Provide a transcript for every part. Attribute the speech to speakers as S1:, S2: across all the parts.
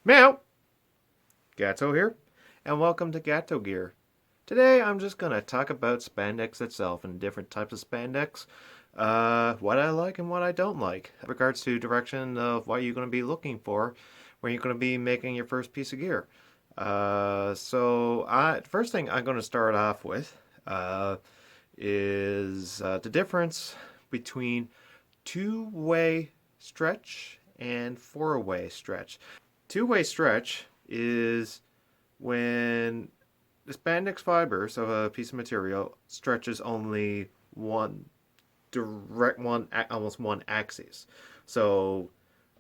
S1: Meow! Gato here, and welcome to Gato Gear. Today I'm just going to talk about spandex itself and different types of spandex, what I like and what I don't like, in regards to direction of what you're going to be looking for when you're going to be making your first piece of gear. The first thing I'm going to start off with is the difference between two-way stretch and four-way stretch. Two-way stretch is when the spandex fibers of a piece of material stretches only almost one axis. So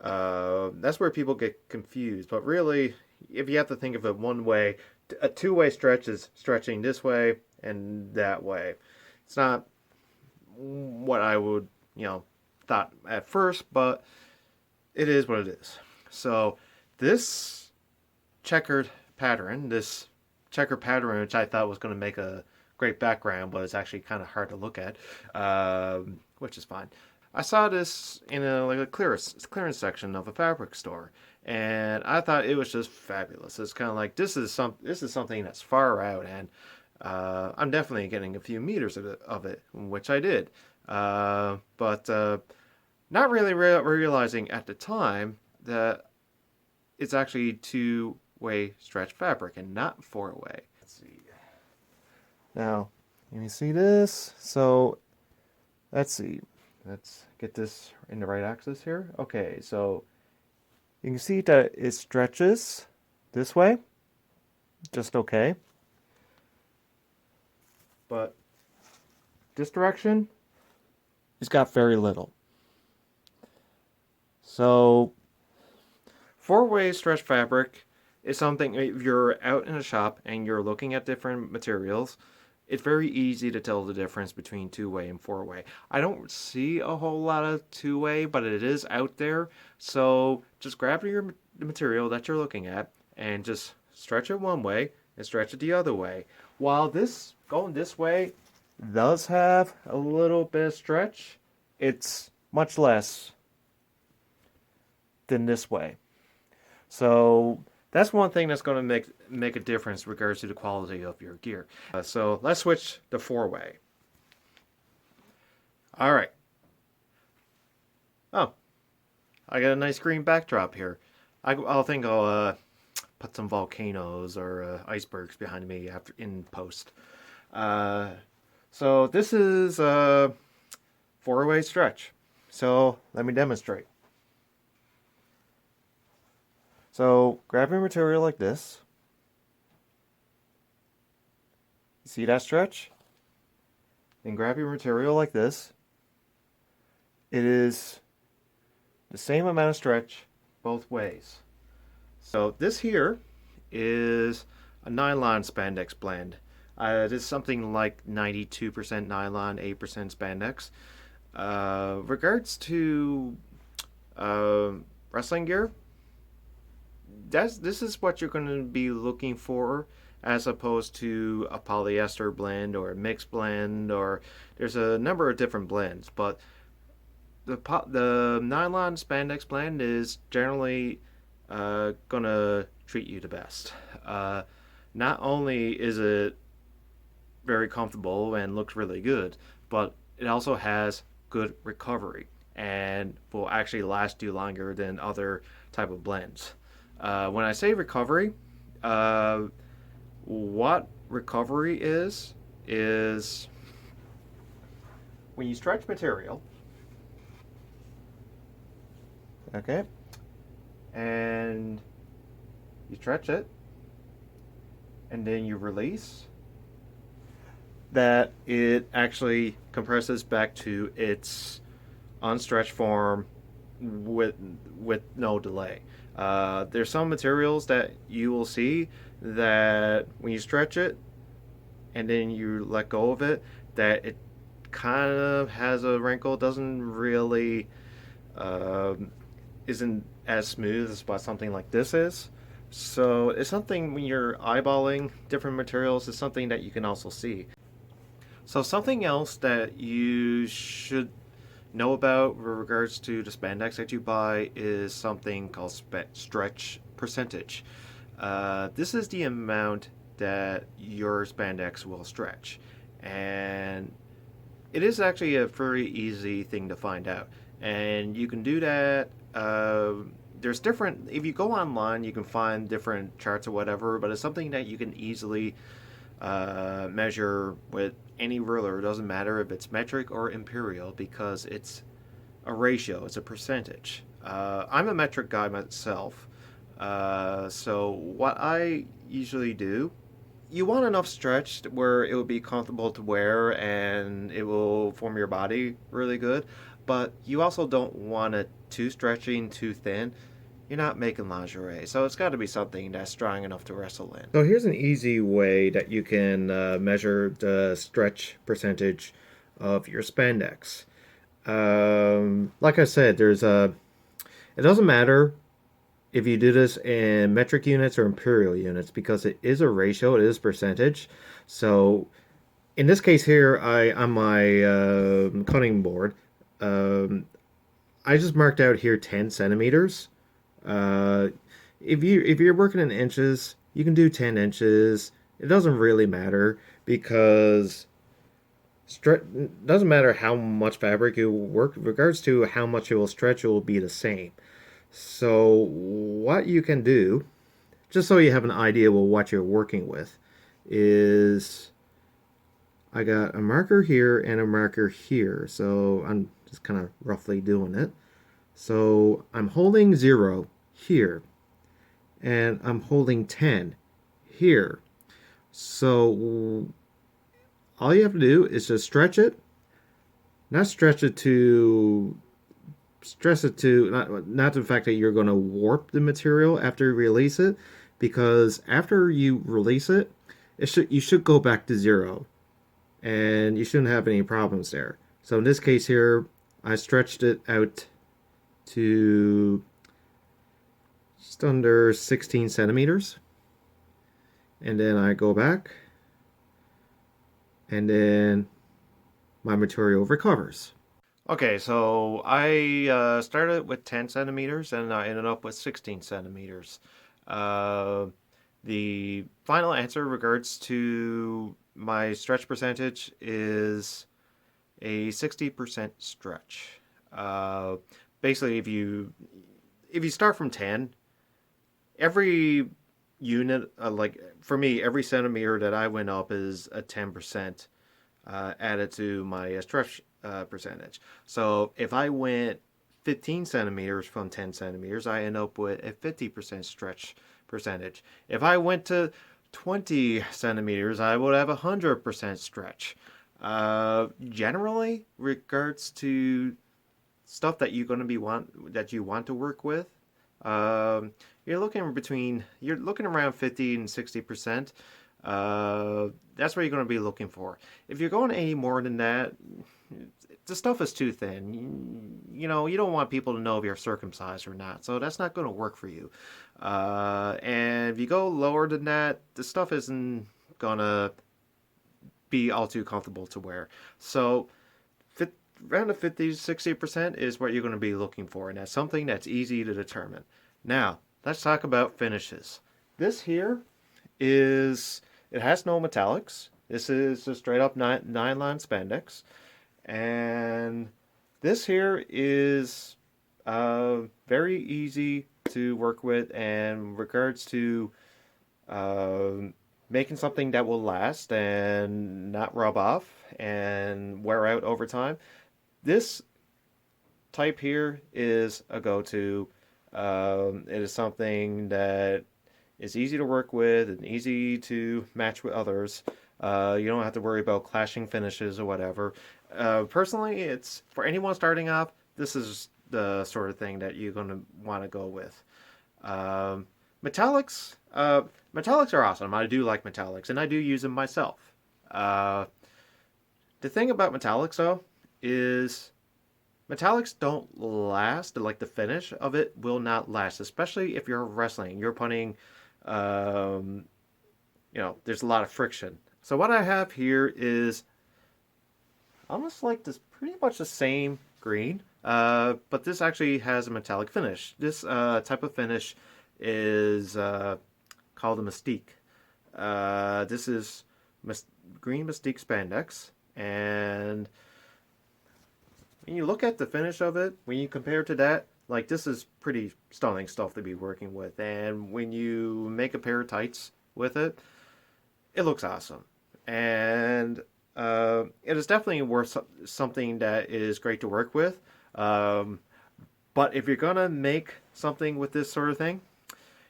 S1: that's where people get confused. But really, if you have to think of it one way, a two-way stretch is stretching this way and that way. It's not what I would, thought at first, but it is what it is. So this this checker pattern, which I thought was going to make a great background, but it's actually kind of hard to look at, which is fine. I saw this in a clearance section of a fabric store, and I thought it was just fabulous. It's kind of like this is something that's far out, and I'm definitely getting a few meters of it, which I did, but not really realizing at the time that it's actually two-way stretch fabric and not four-way. Let's see. Now, can you see this? So, let's see. Let's get this in the right axis here. Okay, so you can see that it stretches this way, just okay. But this direction, it's got very little. So, four-way stretch fabric is something, if you're out in a shop and you're looking at different materials, it's very easy to tell the difference between two-way and four-way. I don't see a whole lot of two-way, but it is out there. So just grab the material that you're looking at and just stretch it one way and stretch it the other way. While this going this way does have a little bit of stretch, it's much less than this way. So that's one thing that's going to make a difference in regards to the quality of your gear. So let's switch to four-way. All right. Oh, I got a nice green backdrop here. I'll think I'll put some volcanoes or icebergs behind me after in post. So this is a four-way stretch. So let me demonstrate. So grab your material like this. You see that stretch? Then grab your material like this. It is the same amount of stretch both ways. So this here is a nylon spandex blend. It is something like 92% nylon, 8% spandex. Regards to wrestling gear, this is what you're going to be looking for, as opposed to a polyester blend or a mixed blend, or there's a number of different blends, but the nylon spandex blend is generally gonna treat you the best. Not only is it very comfortable and looks really good, but it also has good recovery and will actually last you longer than other type of blends. When I say recovery, what recovery is when you stretch material, okay, and you stretch it, and then you release, that it actually compresses back to its unstretched form with no delay. There's some materials that you will see that when you stretch it and then you let go of it, that it kind of has a wrinkle, doesn't really isn't as smooth as what something like this is. So it's something, when you're eyeballing different materials, it's something that you can also see. So something else that you should know about with regards to the spandex that you buy is something called stretch percentage. This is the amount that your spandex will stretch. And it is actually a very easy thing to find out. And you can do that. There's different, if you go online, you can find different charts or whatever, but it's something that you can easily measure with any ruler. It doesn't matter if it's metric or imperial because it's a ratio, it's a percentage. I'm a metric guy myself. So what I usually do, you want enough stretch where it will be comfortable to wear and it will form your body really good, but you also don't want it too stretchy and too thin. You're not making lingerie, so it's got to be something that's strong enough to wrestle in. So here's an easy way that you can measure the stretch percentage of your spandex. Like I said, there's a. It doesn't matter if you do this in metric units or imperial units because it is a ratio, it is percentage. So in this case here, on my cutting board, um, I just marked out here 10 centimeters. Uh, if you're working in inches, you can do 10 inches. It doesn't really matter because doesn't matter how much fabric you work. With regards to how much it will stretch, it will be the same. So what you can do, just so you have an idea of what you're working with, is I got a marker here and a marker here. So I'm just kind of roughly doing it. So I'm holding 0 here and I'm holding 10 here. So all you have to do is just stretch it, not stretch it to stress it to not the fact that you're going to warp the material after you release it, because after you release it, you should go back to 0 and you shouldn't have any problems there. So in this case here, I stretched it out to just under 16 centimeters, and then I go back and then my material recovers. Okay, so I started with 10 centimeters and I ended up with 16 centimeters. Uh, the final answer regards to my stretch percentage is a 60% stretch. Basically, if you start from 10, every unit, like for me, every centimeter that I went up is a 10% added to my stretch percentage. So if I went 15 centimeters from 10 centimeters, I end up with a 50% stretch percentage. If I went to 20 centimeters, I would have a 100% stretch. Generally, regards to stuff that you're going to be that you want to work with, you're looking around 50 and 60%. That's what you're going to be looking for. If you're going any more than that, the stuff is too thin. You know, you don't want people to know if you're circumcised or not, so that's not going to work for you. And if you go lower than that, the stuff isn't going to be all too comfortable to wear. So around the 50 to 60% is what you're going to be looking for, and that's something that's easy to determine. Now, let's talk about finishes. This here it has no metallics. This is just straight up nylon spandex. And this here is very easy to work with, and regards to making something that will last and not rub off and wear out over time. This type here is a go-to. It is something that is easy to work with and easy to match with others. You don't have to worry about clashing finishes or whatever. Personally, it's for anyone starting off, this is the sort of thing that you're going to want to go with. Metallics, metallics are awesome. I do like metallics, and I do use them myself. The thing about metallics, though, is metallics don't last. Like the finish of it will not last, especially if you're wrestling. You're putting, there's a lot of friction. So what I have here is almost like this, pretty much the same green, but this actually has a metallic finish. This type of finish is called the Mystique. This is green Mystique Spandex, and when you look at the finish of it, when you compare to that, like this is pretty stunning stuff to be working with. And when you make a pair of tights with it, it looks awesome. And it is definitely worth something that is great to work with. Um, but if you're gonna make something with this sort of thing,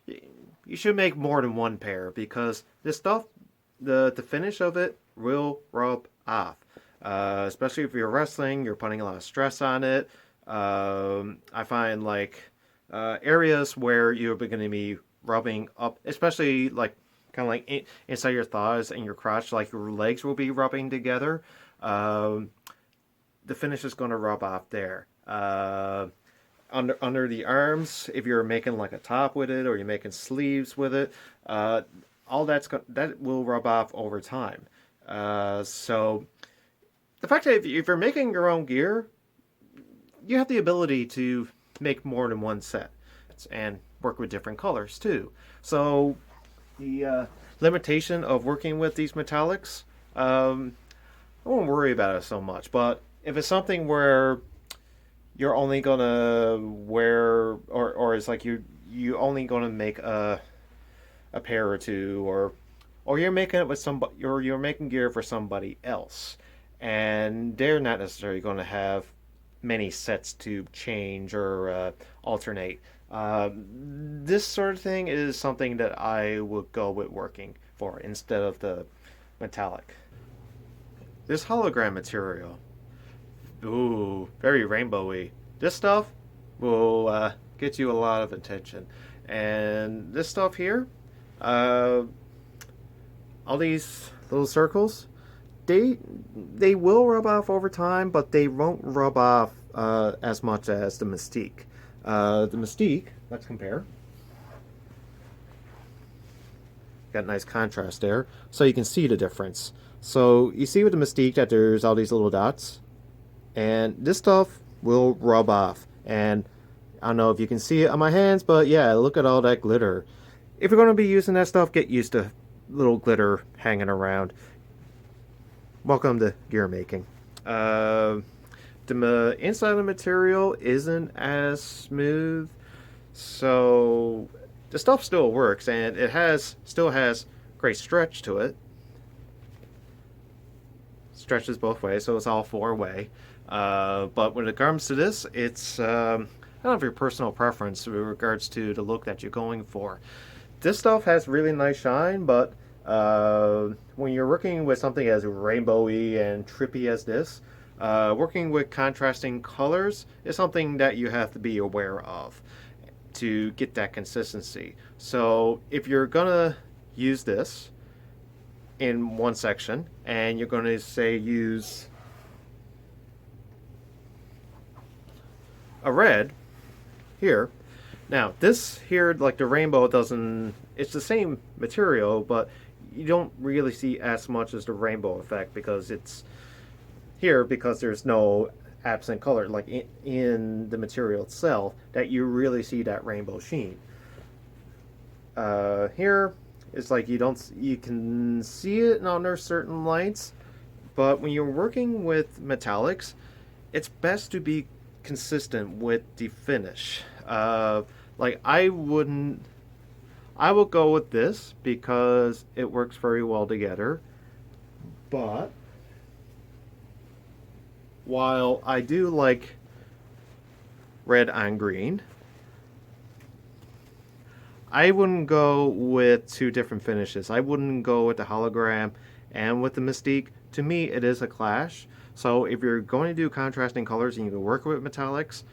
S1: you should make more than one pair because this stuff, the finish of it will rub off. Especially if you're wrestling, you're putting a lot of stress on it. I find like areas where you're going to be rubbing up, especially like kind of like inside your thighs and your crotch, like your legs will be rubbing together. Um, the finish is going to rub off there. Under the arms, if you're making like a top with it or you're making sleeves with it, all that will rub off over time. So the fact that if you're making your own gear, you have the ability to make more than one set and work with different colors too. So the limitation of working with these metallics, I won't worry about it so much. But if it's something where you're only gonna wear, or it's like you only gonna make a pair or two, or you're making it with somebody, or you're making gear for somebody else, and they're not necessarily going to have many sets to change or alternate. This sort of thing is something that I would go with working for instead of the metallic. This hologram material, ooh, very rainbowy. This stuff will get you a lot of attention, and this stuff here, uh, all these little circles, they will rub off over time, but they won't rub off as much as the Mystique. The Mystique, let's compare. Got nice contrast there, so you can see the difference. So you see with the Mystique that there's all these little dots, and this stuff will rub off. And I don't know if you can see it on my hands, but yeah, look at all that glitter. If you're going to be using that stuff, get used to little glitter hanging around. Welcome to gear making. The inside of the material isn't as smooth, so the stuff still works, and it still has great stretch to it. Stretches both ways, so it's all four-way. But when it comes to this, it's I don't know if your personal preference with regards to the look that you're going for. This stuff has really nice shine, but when you're working with something as rainbowy and trippy as this, working with contrasting colors is something that you have to be aware of to get that consistency. So if you're gonna use this in one section and you're gonna say use a red here. Now this here, like the rainbow doesn't, it's the same material, but you don't really see as much as the rainbow effect because it's here because there's no absent color like in the material itself that you really see that rainbow sheen. Here it's like you can see it under certain lights, but when you're working with metallics, it's best to be consistent with the finish. Like I would go with this because it works very well together. But while I do like red on green, I wouldn't go with two different finishes. I wouldn't go with the hologram and with the Mystique. To me, it is a clash. So if you're going to do contrasting colors and you can work with metallics,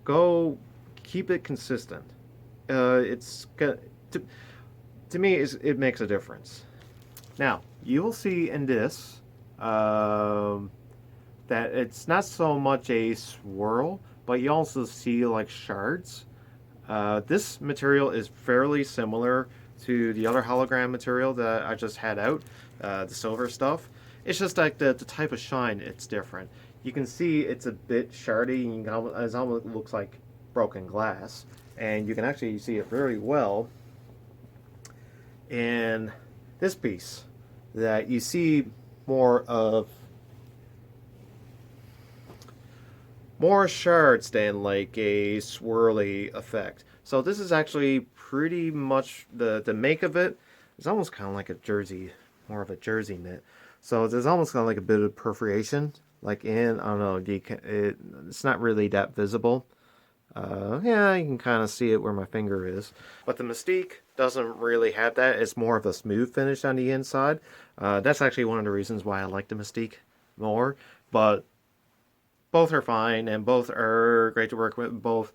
S1: go keep it consistent. It's to me it makes a difference. Now you will see in this that it's not so much a swirl, but you also see like shards. This material is fairly similar to the other hologram material that I just had out, the silver stuff. It's just like the type of shine, it's different. You can see it's a bit shardy, and it almost looks like broken glass. and you can actually see it very well in this piece, that you see more of more shards than like a swirly effect. So this is actually pretty much the make of it. It's almost kind of like a jersey, more of a jersey knit. So there's almost kind of like a bit of perforation, like in, I don't know, it's not really that visible. Yeah, you can kind of see it where my finger is. But the Mystique doesn't really have that. It's more of a smooth finish on the inside. That's actually one of the reasons why I like the Mystique more. But both are fine and both are great to work with. Both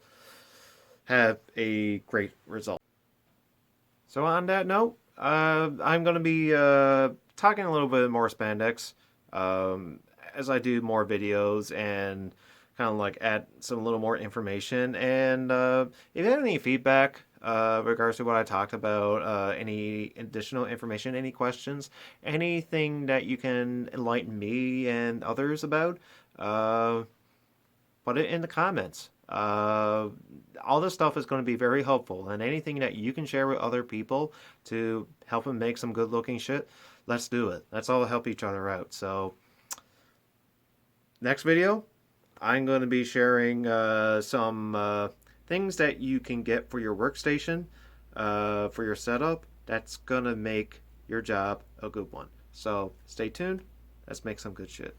S1: have a great result. So on that note, I'm going to be talking a little bit more spandex as I do more videos and kind of like add some little more information. And if you have any feedback regards to what I talked about, any additional information, any questions, anything that you can enlighten me and others about, uh, put it in the comments. All this stuff is going to be very helpful, and anything that you can share with other people to help them make some good looking shit, let's do it. Let's all help each other out. So, next video, I'm going to be sharing some things that you can get for your workstation, for your setup, that's going to make your job a good one. So, stay tuned. Let's make some good shit.